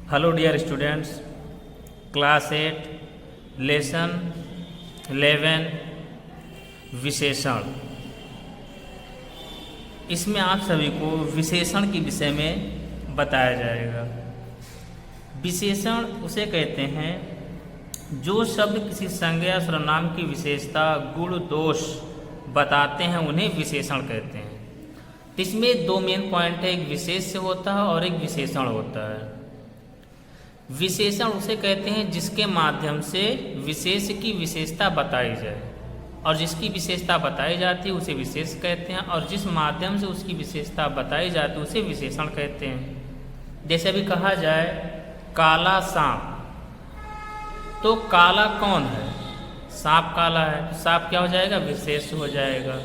Hello dear students, class 8 lesson 11 विशेषण। इसमें आप सभी को विशेषण के विषय में बताया जाएगा। विशेषण उसे कहते हैं जो शब्द किसी संज्ञा या सर्वनाम की विशेषता, गुण, दोष बताते हैं, उन्हें विशेषण कहते हैं। इसमें दो मेन पॉइंट है, एक विशेष्य होता है और एक विशेषण होता है। विशेषण उसे कहते हैं जिसके माध्यम से विशेष की विशेषता बताई जाए, और जिसकी विशेषता बताई जाती है उसे विशेष कहते हैं, और जिस माध्यम से उसकी विशेषता बताई जाती है उसे विशेषण कहते हैं। जैसे अभी कहा जाए काला सांप, तो काला कौन है? सांप काला है, तो सांप क्या हो जाएगा? विशेष हो जाएगा।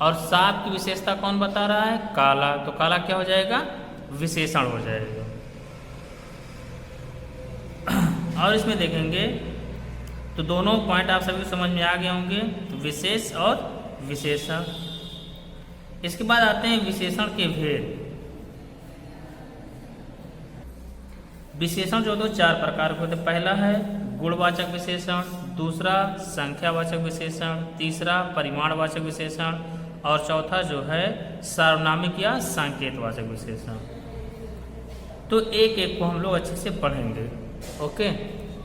और सांप की विशेषता कौन बता रहा है? काला, तो काला क्या हो जाएगा? विशेषण हो जाएगा। और इसमें देखेंगे तो दोनों पॉइंट आप सभी को समझ में आ गए होंगे, विशेष और विशेषण। इसके बाद आते हैं विशेषण के भेद। विशेषण जो दो चार प्रकार के होते हैं। पहला है गुणवाचक विशेषण, दूसरा संख्यावाचक विशेषण, तीसरा परिमाणवाचक विशेषण, और चौथा जो है सार्वनामिक या संकेतवाचक विशेषण। तो एक एक को हम लोग अच्छे से पढ़ेंगे। ओके,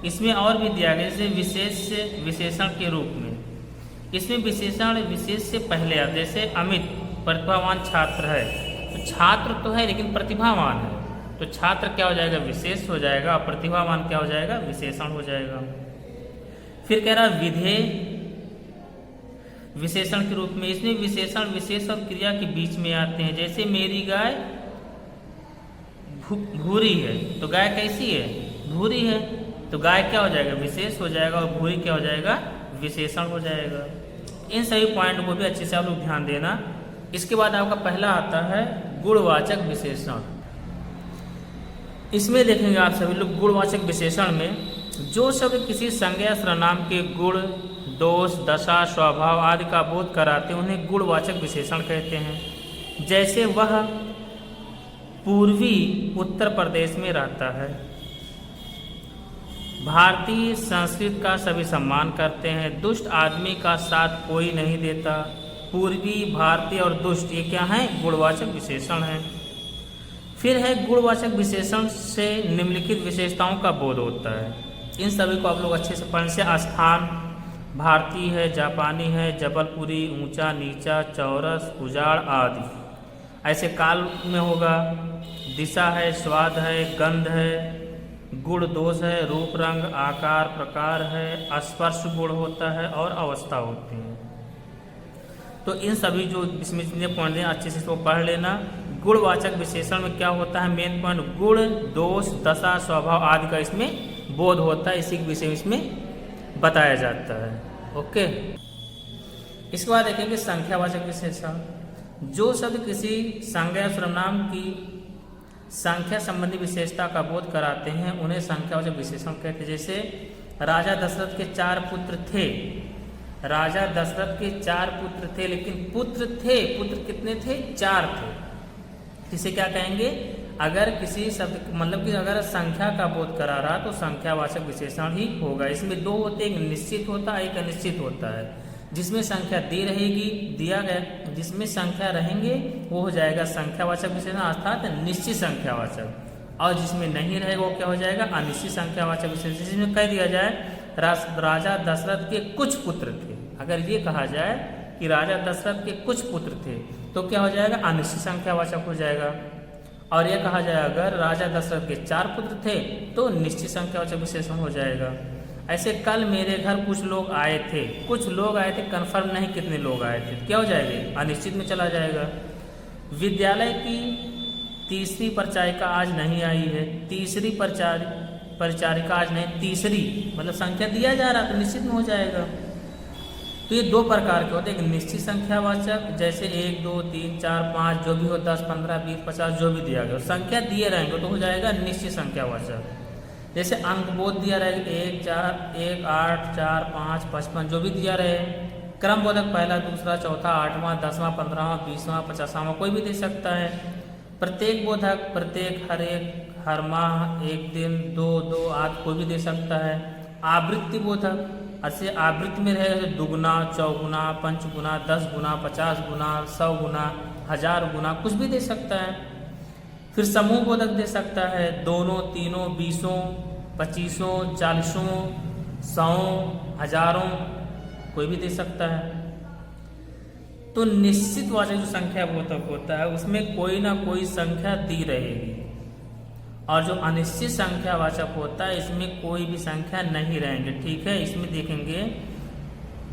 इसमें और भी दिया गया जैसे विशेष विशेषण के रूप में। इसमें विशेषण विशेष से पहले आते, जैसे अमित प्रतिभावान छात्र है, तो छात्र तो है लेकिन प्रतिभावान है, तो छात्र क्या हो जाएगा? विशेष हो जाएगा, और प्रतिभावान क्या हो जाएगा? विशेषण हो जाएगा। फिर कह रहा विधेय विशेषण के रूप में। इसमें विशेषण विशेष और क्रिया के बीच में आते हैं। जैसे मेरी गाय भूरी है, तो गाय कैसी है? भूरी है, तो गाय क्या हो जाएगा? विशेष हो जाएगा, और भूरी क्या हो जाएगा? विशेषण हो जाएगा। इन सभी पॉइंट को भी अच्छे से आप लोग ध्यान देना। इसके बाद आपका पहला आता है गुणवाचक विशेषण। इसमें देखेंगे आप सभी लोग गुणवाचक विशेषण में जो शब्द किसी संज्ञा सर्वनाम के गुण, दोष, दशा, स्वभाव आदि का बोध कराते हैं उन्हें गुणवाचक विशेषण कहते हैं। जैसे वह पूर्वी उत्तर प्रदेश में रहता है, भारतीय संस्कृति का सभी सम्मान करते हैं, दुष्ट आदमी का साथ कोई नहीं देता। पूर्वी, भारतीय और दुष्ट ये क्या हैं? गुणवाचक विशेषण हैं। फिर है गुणवाचक विशेषण से निम्नलिखित विशेषताओं का बोध होता है। इन सभी को आप लोग अच्छे से पढ़ने से स्थान भारतीय है, जापानी है, जबलपुरी, ऊंचा नीचा, चौरस, उजाड़ आदि। ऐसे काल में होगा। दिशा है, स्वाद है, गंध है, गुण दोष है, रूप रंग आकार प्रकार है, स्पर्श गुण होता है, और अवस्था होती है। तो इन सभी जो इसमें जितने पॉइंट हैं अच्छे से इसको पढ़ लेना। गुणवाचक विशेषण में क्या होता है? मेन पॉइंट गुण, दोष, दशा, स्वभाव आदि का इसमें बोध होता है, इसी के विषय में इसमें बताया जाता है। ओके, इसके बाद देखेंगे संख्यावाचक विशेषण। जो शब्द किसी संज्ञा सर्वनाम की संख्या संबंधी विशेषता का बोध कराते हैं उन्हें संख्यावाचक विशेषण कहते हैं। जैसे राजा दशरथ के 4 पुत्र थे, राजा दशरथ के 4 पुत्र थे, लेकिन पुत्र कितने थे? 4 थे। इसे क्या कहेंगे? अगर किसी शब्द मतलब कि अगर संख्या का बोध करा रहा तो संख्यावाचक विशेषण ही होगा। इसमें दो होते, एक निश्चित होता है, एक अनिश्चित होता है। जिसमें संख्या दी रहेगी, दिया गया जिसमें संख्या रहेंगे वो हो जाएगा संख्यावाचक विशेषण अर्थात निश्चित संख्यावाचक, और जिसमें नहीं रहेगा वो क्या हो जाएगा? अनिश्चित संख्यावाचक विशेषण। जिसमें कह दिया जाए राजा दशरथ के कुछ पुत्र थे, अगर ये कहा जाए कि राजा दशरथ के कुछ पुत्र थे तो क्या हो जाएगा? अनिश्चित संख्यावाचक हो जाएगा। और यह कहा जाए अगर राजा दशरथ के 4 पुत्र थे तो निश्चित संख्यावाचक विशेषण हो जाएगा। ऐसे कल मेरे घर कुछ लोग आए थे, कुछ लोग आए थे, कंफर्म नहीं कितने लोग आए थे, क्या हो जाएगा? अनिश्चित में चला जाएगा। विद्यालय की तीसरी परिचारिका आज नहीं आई है, तीसरी परिचारिका आज नहीं, तीसरी मतलब संख्या दिया जा रहा तो निश्चित में हो जाएगा। तो ये दो प्रकार के होते हैं, एक निश्चित संख्यावाचक जैसे 1 2 3 4 5 जो भी हो, 10 15 20 50 जो भी दिया गया, संख्या दिए रहेंगे तो हो जाएगा निश्चित संख्यावाचक। जैसे अंक बोध दिया रहेगा 1 4 1 8 4 5 55 जो भी दिया रहे, क्रम बोधक पहला, दूसरा, चौथा, 8वां, 10वां, 15वां, 20वां, 50वां कोई भी दे सकता है। प्रत्येक बोधक, प्रत्येक, हर माह, एक दिन, दो, आध कोई भी दे सकता है। आवृत्ति बोधक, ऐसे आवृत्ति में रहेगा दुगुना, चौगुना, पंचगुना, 10 गुना, 50 गुना, 100 गुना, 1000 गुना, कुछ भी दे सकता है। फिर समूह बोधक दे सकता है, दोनों, तीनों, 20, 25, 40, 100, हजारों, कोई भी दे सकता है। तो निश्चित वाचक जो संख्या बोधक होता है उसमें कोई ना कोई संख्या दी रहेगी, और जो अनिश्चित संख्या वाचक होता है इसमें कोई भी संख्या नहीं रहेंगे। ठीक है, इसमें देखेंगे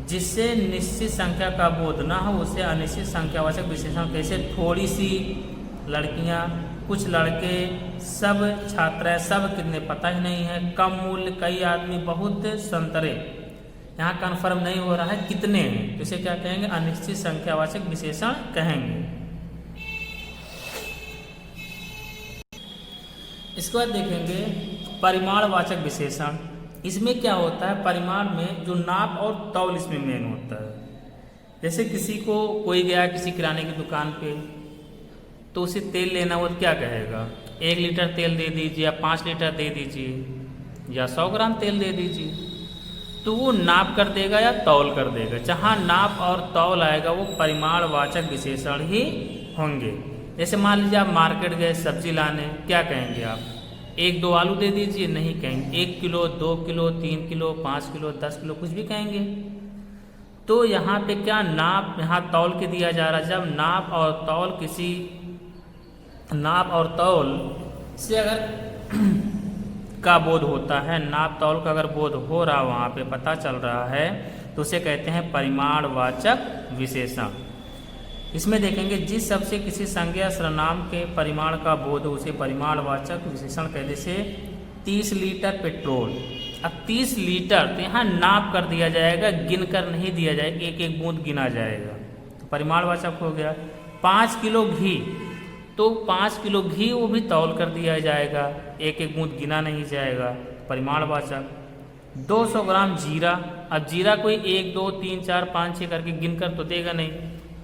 जिससे निश्चित संख्या का बोध ना हो उसे अनिश्चित संख्यावाचक विशेषण कैसे। थोड़ी सी लड़कियां, कुछ लड़के, सब छात्राएं, सब कितने पता ही नहीं है। कम मूल्य, कई आदमी, बहुत संतरे, यहाँ कन्फर्म नहीं हो रहा है कितने हैं, तो इसे क्या कहेंगे, अनिश्चित संख्यावाचक विशेषण कहेंगे। इसके बाद देखेंगे परिमाणवाचक विशेषण। इसमें क्या होता है, परिमाण में जो नाप और तौल इसमें मेन होता है। जैसे किसी को, कोई गया किसी किराने की दुकान पे, तो उसे तेल लेना हो तो क्या कहेगा, 1 लीटर तेल दे दीजिए, या 5 लीटर दे दीजिए, या 100 ग्राम तेल दे दीजिए। तो वो नाप कर देगा या तौल कर देगा। जहाँ नाप और तौल आएगा वो परिमाणवाचक विशेषण ही होंगे। जैसे मान लीजिए आप मार्केट गए सब्जी लाने, क्या कहेंगे आप, 1-2 आलू दे दीजिए, नहीं कहेंगे, 1 kilo, 2 kilo, 3 kilo, 5 kilo, 10 kilo, कुछ भी कहेंगे। तो यहाँ पे क्या, नाप, यहाँ तौल के दिया जा रहा है। जब नाप और तौल किसी, नाप और तौल से अगर का बोध होता है, नाप तौल का अगर बोध हो रहा, वहाँ पे पता चल रहा है, तो उसे कहते हैं परिमाणवाचक विशेषण। इसमें देखेंगे जिस शब्द से किसी संज्ञा सर्वनाम के परिमाण का बोध हो उसे परिमाणवाचक विशेषण कहते। जैसे 30 लीटर पेट्रोल, अब 30 लीटर, तो यहाँ नाप कर दिया जाएगा, गिन कर नहीं दिया जाएगा, एक एक बूंद गिना जाएगा, तो परिमाणवाचक हो गया। 5 किलो घी, तो 5 किलो घी वो भी तौल कर दिया जाएगा, एक एक बूंद गिना नहीं जाएगा, परिमाणवाचक। 200 ग्राम जीरा, अब जीरा कोई 1, 2, 3, 4, 5, 6 करके गिन कर तो देगा नहीं,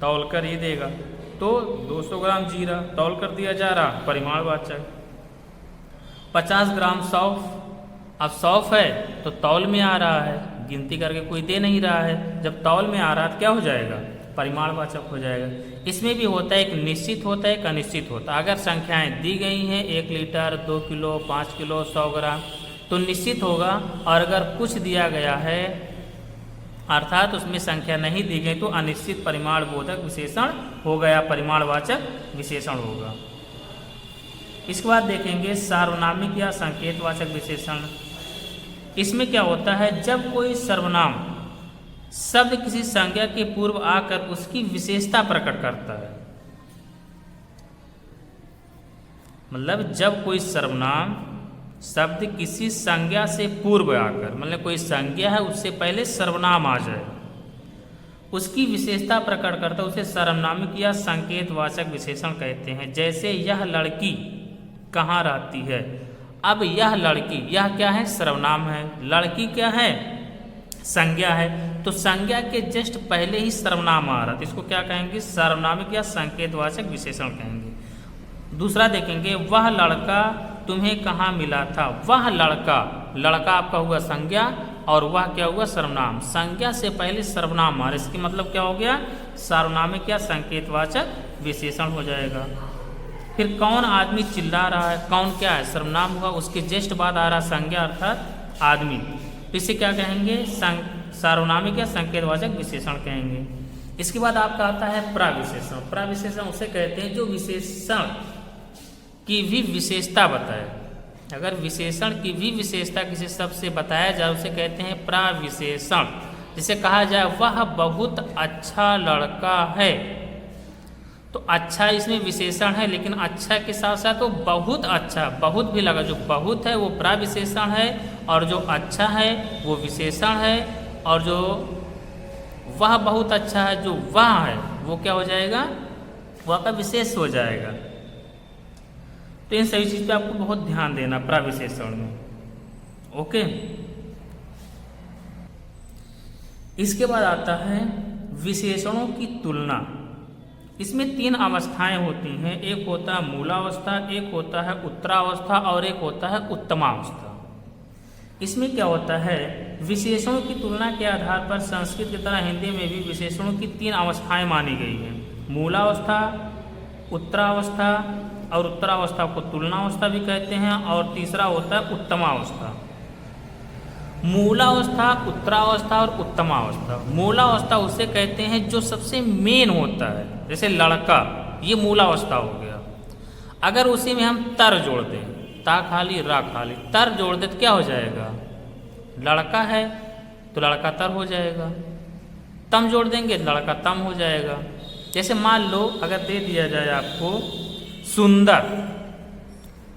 तौल कर ही देगा। तो 200 ग्राम जीरा तौल कर दिया जा रहा, परिमाणवाचक। 50 ग्राम सौंफ, अब सौंफ है तो तौल में आ रहा है, गिनती करके कोई दे नहीं रहा है, जब तौल में आ रहा है तो क्या हो जाएगा, परिमाणवाचक हो जाएगा। इसमें भी होता है, एक निश्चित होता है, एक अनिश्चित होता है। अगर संख्याएं दी गई हैं 1 लीटर, 2 किलो, 5 किलो, 100 ग्राम, तो निश्चित होगा। और अगर कुछ दिया गया है अर्थात उसमें संख्या नहीं दी गई, तो अनिश्चित परिमाण बोधक विशेषण हो गया, परिमाणवाचक विशेषण होगा। इसके बाद देखेंगे सार्वनामिक या संकेतवाचक विशेषण। इसमें क्या होता है, जब कोई सर्वनाम शब्द किसी संज्ञा के पूर्व आकर उसकी विशेषता प्रकट करता है, मतलब जब कोई सर्वनाम शब्द किसी संज्ञा से पूर्व आकर, मतलब कोई संज्ञा है उससे पहले सर्वनाम आ जाए, उसकी विशेषता प्रकट करता है, उसे सार्वनामिक या संकेतवाचक विशेषण कहते हैं। जैसे यह लड़की कहाँ रहती है। अब यह लड़की, यह क्या है, सर्वनाम है, लड़की क्या है, संज्ञा है, तो संज्ञा के जस्ट पहले ही सर्वनाम आ रहा, तो इसको क्या कहेंगे, सार्वनामिक या संकेतवाचक विशेषण कहेंगे। दूसरा देखेंगे, वह लड़का तुम्हें कहाँ मिला था। वह लड़का, लड़का आपका हुआ संज्ञा और वह क्या हुआ, सर्वनाम। संज्ञा से पहले सर्वनाम आ रहा, इसकी मतलब क्या हो गया, सार्वनामिक या संकेतवाचक विशेषण हो जाएगा। फिर कौन आदमी चिल्ला रहा है, कौन क्या है, सर्वनाम हुआ, उसके जस्ट बाद आ रहा संज्ञा अर्थात आदमी, तो इसे क्या कहेंगे, सार्वनामिक या संकेतवाचक विशेषण कहेंगे। इसके बाद आपका आता है प्रविशेषण। प्रविशेषण उसे कहते हैं जो विशेषण की भी विशेषता बताए। अगर विशेषण की भी विशेषता किसी शब्द से बताया जाए उसे कहते हैं प्रविशेषण। जिसे कहा जाए वह बहुत अच्छा लड़का है, तो अच्छा इसमें विशेषण है, लेकिन अच्छा के साथ साथ वो बहुत अच्छा, बहुत भी लगा, जो बहुत है वो प्रविशेषण है और जो अच्छा है वो विशेषण है, और जो वह बहुत अच्छा है, जो वह है वो क्या हो जाएगा, वह का विशेष हो जाएगा। तो इन सभी चीज पे आपको बहुत ध्यान देना प्रविशेषण में, ओके। इसके बाद आता है विशेषणों की तुलना। इसमें 3 अवस्थाएं होती हैं, एक होता है मूलावस्था, एक होता है उत्तरावस्था और एक होता है उत्तमावस्था। इसमें क्या होता है, विशेषणों की तुलना के आधार पर संस्कृत की तरह हिंदी में भी विशेषणों की 3 अवस्थाएं मानी गई हैं, मूलावस्था, उत्तरावस्था और उत्तरावस्था को तुलनावस्था भी कहते हैं, और तीसरा होता है उत्तमावस्था। मूलावस्था, उत्तरावस्था और उत्तमावस्था। मूलावस्था उसे कहते हैं जो सबसे मेन होता है, जैसे लड़का, ये मूलावस्था हो गया। अगर उसी में हम तर जोड़ दें, ता खाली रा खाली, तर जोड़ दे तो क्या हो जाएगा, लड़का है तो लड़का तर हो जाएगा। तम जोड़ देंगे तो लड़का तम हो जाएगा। जैसे मान लो अगर दे दिया जाए आपको सुंदर,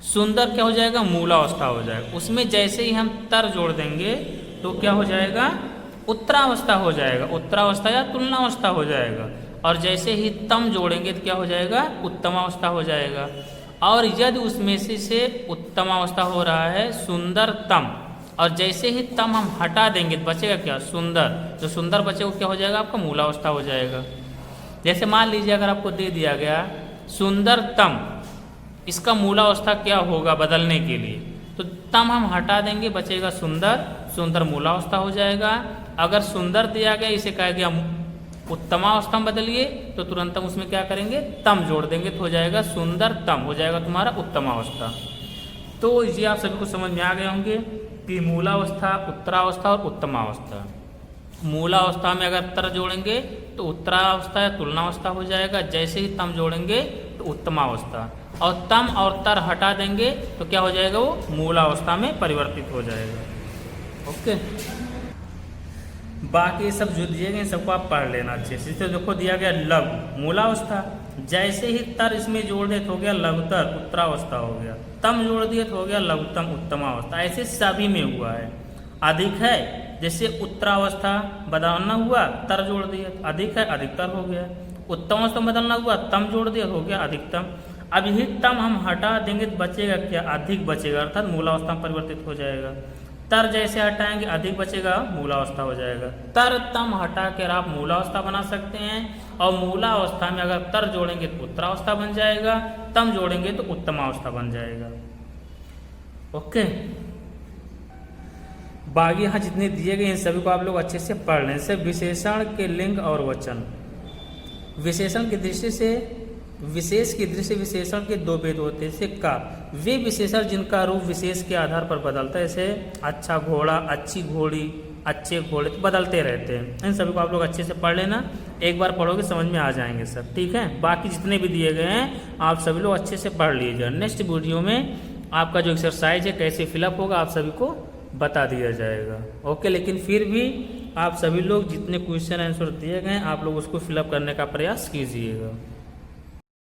सुंदर क्या हो जाएगा, मूलावस्था हो जाएगा। उसमें जैसे ही हम तर जोड़ देंगे तो क्या हो जाएगा, उत्तरावस्था हो जाएगा, उत्तरावस्था या तुलनावस्था हो जाएगा। और जैसे ही तम जोड़ेंगे तो क्या हो जाएगा, उत्तमावस्था हो जाएगा। और यदि उसमें से उत्तमावस्था हो रहा है सुंदरतम, और जैसे ही तम हम हटा देंगे तो बचेगा क्या, सुंदर। जो सुंदर बचेगा क्या हो जाएगा, आपका मूलावस्था हो जाएगा। जैसे मान लीजिए अगर आपको दे दिया गया सुंदरतम, इसका मूलावस्था क्या होगा बदलने के लिए, तो तम हम हटा देंगे, बचेगा सुंदर, सुंदर मूलावस्था हो जाएगा। अगर सुंदर दिया गया, इसे कहा गया उत्तमावस्था में बदलिए, तो तुरंत हम उसमें क्या करेंगे, तम जोड़ देंगे तो हो जाएगा सुंदर तम, हो जाएगा तुम्हारा उत्तमावस्था। तो ये आप सभी को समझ में आ गए होंगे कि मूलावस्था, उत्तरावस्था और उत्तमावस्था। मूलावस्था में अगर तर जोड़ेंगे तो उत्तरावस्था या तुलनावस्था हो जाएगा, जैसे ही तम जोड़ेंगे तो उत्तमावस्था, और तम और तर हटा देंगे तो क्या हो जाएगा, वो मूलावस्था में परिवर्तित हो जाएगा। ओके, बाकी सब जो दिए गए सबको आप पढ़ लेना अच्छे से। तो देखो दिया गया लघु मूलावस्था, जैसे ही तर इसमें जोड़ दे तो हो गया लघुतर उत्तरावस्था हो गया, तम जोड़ दिए तो हो गया लघुतम उत्तमावस्था। ऐसे सभी में हुआ है। अधिक है जैसे उत्तरावस्था बदलना हुआ, तर जोड़ दिए, अधिक है अधिकतर हो गया। उत्तमावस्था बदलना हुआ, तम जोड़ दिया, हो गया अधिकतम। अब यही तम हम हटा देंगे तो बचेगा क्या, अधिक बचेगा, अर्थात मूलावस्था में परिवर्तित हो जाएगा। तर जैसे हटाएंगे अधिक बचेगा, मूलावस्था हो जाएगा। तर तम हटा कर आप मूलावस्था बना सकते हैं, और मूलावस्था में अगर तर जोड़ेंगे तो उत्तरावस्था बन जाएगा, तम जोड़ेंगे तो उत्तमावस्था बन जाएगा। ओके, बाकी यहाँ जितने दिए गए इन सभी को आप लोग अच्छे से पढ़ लें। जैसे विशेषण के लिंग और वचन, विशेषण की दृष्टि से, विशेष की दृष्टि से विशेषण के 2 भेद होते हैं। जैसे का, वे विशेषण जिनका रूप विशेष के आधार पर बदलता है, जैसे अच्छा घोड़ा, अच्छी घोड़ी, अच्छे घोड़े, तो बदलते रहते हैं। इन सभी को आप लोग अच्छे से पढ़ लेना, एक बार पढ़ोगे समझ में आ जाएंगे सब, ठीक है। बाकी जितने भी दिए गए हैं आप सभी लोग अच्छे से पढ़ लीजिए। नेक्स्ट वीडियो में आपका जो एक्सरसाइज है कैसे फिलअप होगा आप सभी को बता दिया जाएगा। ओके, लेकिन फिर भी आप सभी लोग जितने क्वेश्चन आंसर दिए गए आप लोग उसको फिलअप करने का प्रयास कीजिएगा।